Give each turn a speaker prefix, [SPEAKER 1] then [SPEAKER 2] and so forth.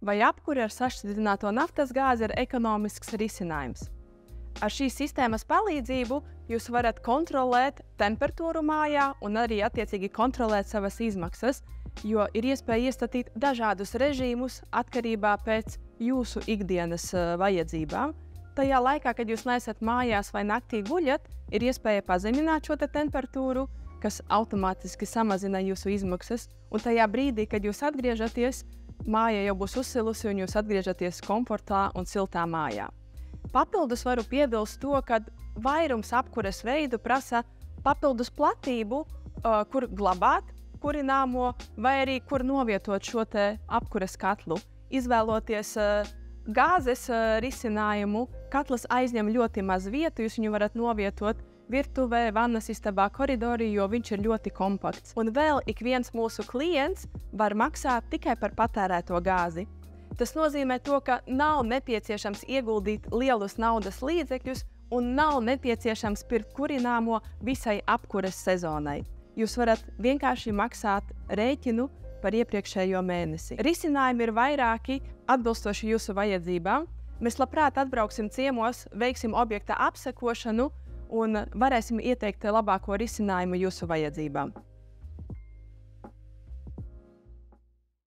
[SPEAKER 1] vai apkure ar sašķidrināto naftas gāzi ir ekonomisks risinājums. Ar šīs sistēmas palīdzību jūs varat kontrolēt temperatūru mājā un arī attiecīgi kontrolēt savas izmaksas, jo ir iespēja iestatīt dažādus režīmus atkarībā pēc jūsu ikdienas vajadzībām. Tajā laikā, kad jūs neesat mājās vai naktī guļat, ir iespēja pazemināt šo temperatūru, kas automātiski samazina jūsu izmaksas, un tajā brīdī, kad jūs atgriežaties, māja jau būs uzsilusi un jūs atgriežaties komfortā un siltā mājā. Papildus varu piebilst to, ka vairums apkures veidu prasa papildus platību, kur glabāt kurināmo vai arī kur novietot šo apkures katlu. Izvēloties gāzes risinājumu, katls aizņem ļoti maz vietu, jūs viņu varat novietot virtuvē, vannas istabā, koridorī, jo viņš ir ļoti kompakts. Un vēl ik viens mūsu klients var maksāt tikai par patērēto gāzi. Tas nozīmē to, ka nav nepieciešams ieguldīt lielus naudas līdzekļus un nav nepieciešams pirkt kurināmo visai apkures sezonai. Jūs varat vienkārši maksāt rēķinu par iepriekšējo mēnesi. Risinājumi ir vairāki, atbilstoši jūsu vajadzībām. Mēs labprāt atbrauksim ciemos, veiksim objekta apsekošanu un varēsim ieteikt labāko risinājumu jūsu vajadzībām.